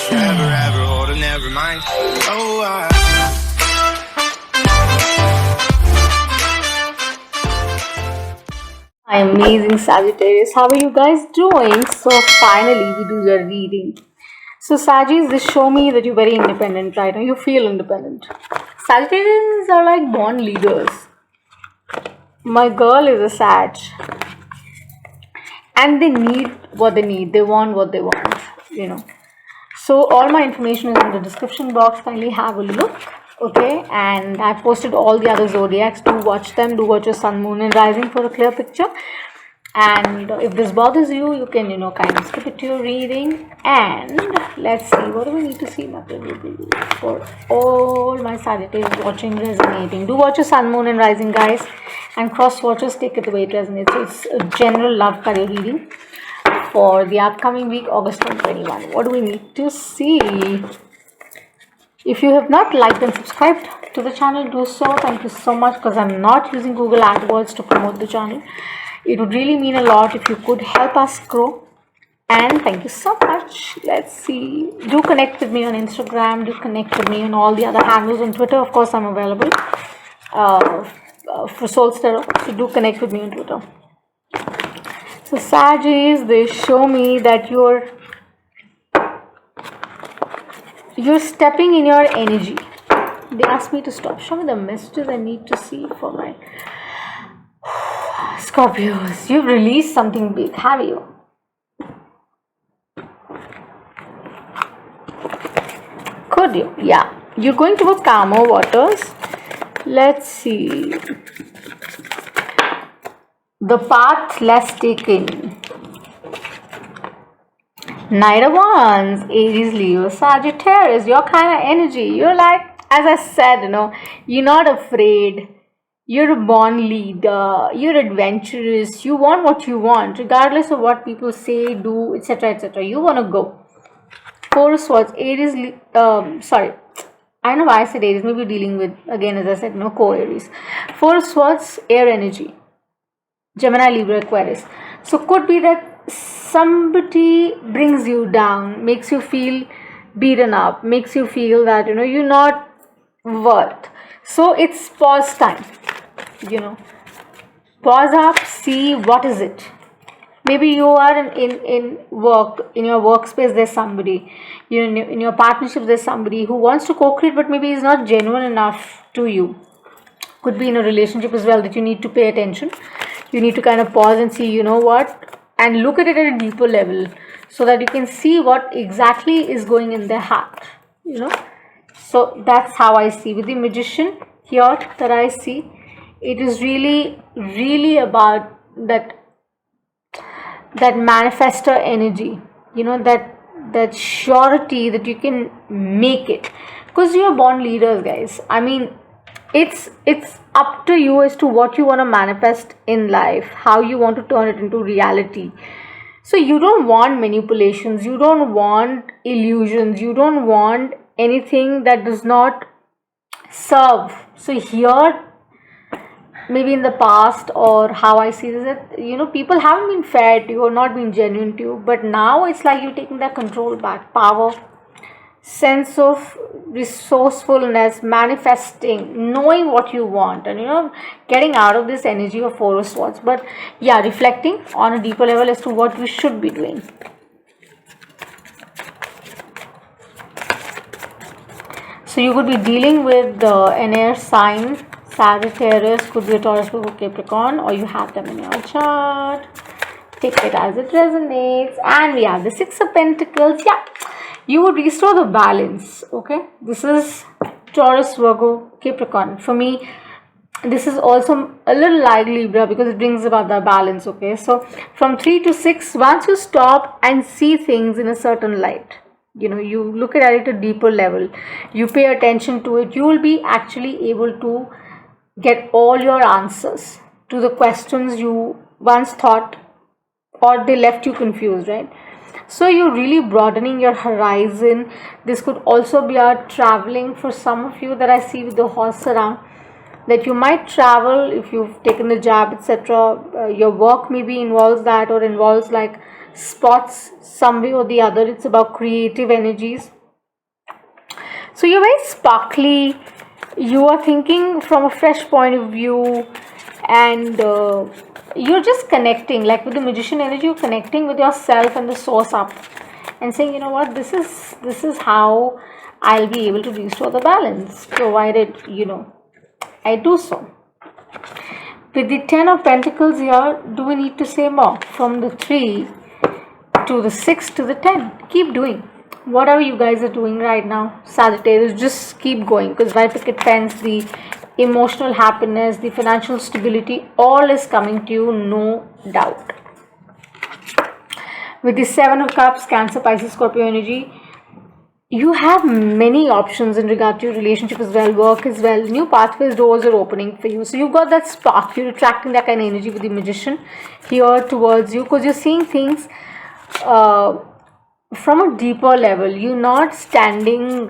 last forever, ever, hold it, never mind. Oh, Hi, amazing Sagittarius. How are you guys doing? So finally we do your reading. So Sagittarius, this show me that you're very independent, right? You feel independent. Sagittarians are like born leaders. My girl is a Sag, and they need what they need. They want what they want. So all my information is in the description box. Kindly have a look. Okay, and I've posted all the other zodiacs. Do watch them. Do watch your sun, moon, and rising for a clear picture. And if this bothers you, you can kind of skip it to your reading. And let's see, what do we need to see for all my Sagittarius watching, resonating. Do watch your sun, moon, and rising, guys, and cross watchers. Take it the way it resonates. So it's a general love career reading for the upcoming week, August 2021. What do we need to see? If you have not liked and subscribed to the channel, do so. Thank you so much, because I'm not using Google AdWords to promote the channel. It would really mean a lot if you could help us grow. And thank you so much. Let's see. Do connect with me on Instagram. Do connect with me on all the other handles on Twitter. Of course, I'm available for Soul Tarot. So do connect with me on Twitter. So Sagittarius, they show me that you're stepping in your energy. They asked me to stop. Show me the messages I need to see for my Scorpios. You've released something big, have you? Could you? Yeah. You're going to a calmer waters. Let's see. The path less taken. Knight of Wands, Aries, Leo, Sagittarius, your kind of energy. You're like, as I said, you're not afraid. You're a born leader. You're adventurous. You want what you want, regardless of what people say, do, etc., etc. You want to go. Four of Swords, Aries, sorry. I know why I said Aries. Maybe dealing with, again, as I said, co-Aries. Four of Swords, air energy. Gemini, Libra, Aquarius. So could be that somebody brings you down, makes you feel beaten up, makes you feel that you're not worth. So it's pause time. Pause up, see what is it. Maybe you are in work, in your workspace there's somebody, in your partnership there's somebody who wants to co-create, but maybe is not genuine enough to you. Could be in a relationship as well that you need to pay attention. You need to kind of pause and see, what, and look at it at a deeper level, so that you can see what exactly is going in their heart. So that's how I see with the Magician here, that I see it is really about that manifestor energy, that surety that you can make it, because you are born leaders, guys. I mean, it's up to you as to what you want to manifest in life, how you want to turn it into reality. So you don't want manipulations, you don't want illusions, you don't want anything that does not serve. So here, maybe in the past, or how I see this, that people haven't been fair to you or not been genuine to you, but now it's like you're taking that control back, power, sense of resourcefulness, manifesting, knowing what you want, and getting out of this energy of Four of Swords. But yeah, reflecting on a deeper level as to what we should be doing. So you could be dealing with an air sign, Sagittarius, could be a Taurus, Virgo, Capricorn, or you have them in your chart. Take it as it resonates. And we have the Six of Pentacles. Yeah, you would restore the balance. Okay, this is Taurus, Virgo, Capricorn. For me, this is also a little like Libra, because it brings about the balance. Okay, so from 3 to 6, once you stop and see things in a certain light, you look at it at a deeper level, you pay attention to it, you will be actually able to get all your answers to the questions you once thought, or they left you confused, right? So you're really broadening your horizon. This could also be a traveling for some of you, that I see with the horse around, that you might travel if you've taken the job, etc. Your work maybe involves that, or involves like spots some way or the other. It's about creative energies. So you're very sparkly, you are thinking from a fresh point of view, and you're just connecting, like with the magician energy, you're connecting with yourself and the source up and saying, you know what, this is how I'll be able to restore the balance, provided, I do so. With the 10 of Pentacles here, do we need to say more? From the 3 to the 6 to the 10. Keep doing. Whatever you guys are doing right now, Sagittarius, just keep going. Because right picket fence, the emotional happiness, the financial stability, all is coming to you, no doubt. With the 7 of Cups, Cancer, Pisces, Scorpio energy, you have many options in regard to your relationship as well, work as well. New pathways, doors are opening for you. So you've got that spark. You're attracting that kind of energy with the magician here towards you, because you're seeing things from a deeper level. You're not standing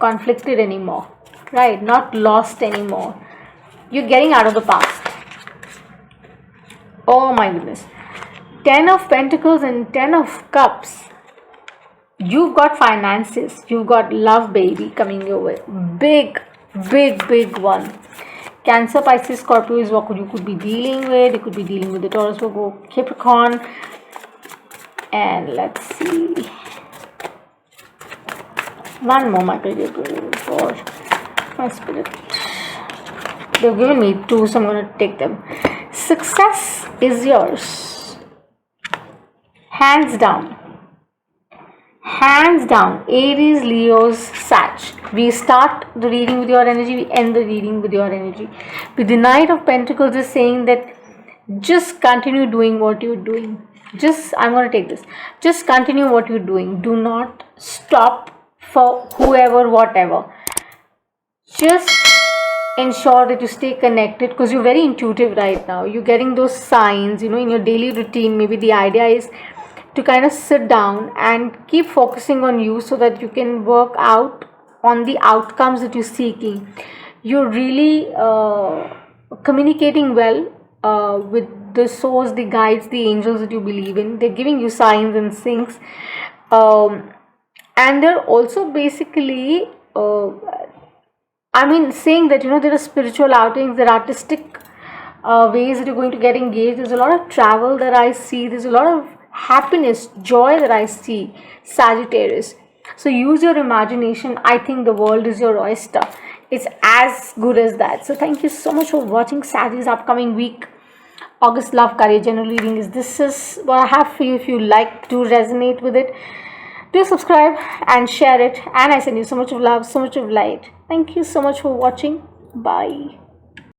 conflicted anymore, right? Not lost anymore. You're getting out of the past. Oh my goodness. 10 of Pentacles and 10 of Cups. You've got finances, you've got love, baby, coming your way. Big one. Cancer, Pisces, Scorpio is what you could be dealing with. You could be dealing with the Taurus, Virgo, Capricorn. And let's see. One more, my pretty for my spirit. They've given me 2, so I'm going to take them. Success is yours. Hands down. Hands down. Aries, Leos, Sag. We start the reading with your energy, we end the reading with your energy. With the Knight of Pentacles is saying that just continue doing what you're doing. I'm going to take this. Just continue what you're doing. Do not stop for whoever, whatever. Just ensure that you stay connected, because you're very intuitive right now. You're getting those signs, in your daily routine. Maybe the idea is to kind of sit down and keep focusing on you, so that you can work out on the outcomes that you're seeking. You're really communicating well with the source, the guides, the angels that you believe in. They're giving you signs and things, and they're also basically saying that there are spiritual outings, there are artistic ways that you're going to get engaged. There's a lot of travel that I see. There's a lot of happiness, joy that I see, Sagittarius. So use your imagination. I think the world is your oyster. It's as good as that. So thank you so much for watching Sagittarius upcoming week. August Love Career General Reading this is what I have for you. If you like to resonate with it, do subscribe and share it. And I send you so much of love, so much of light. Thank you so much for watching. Bye.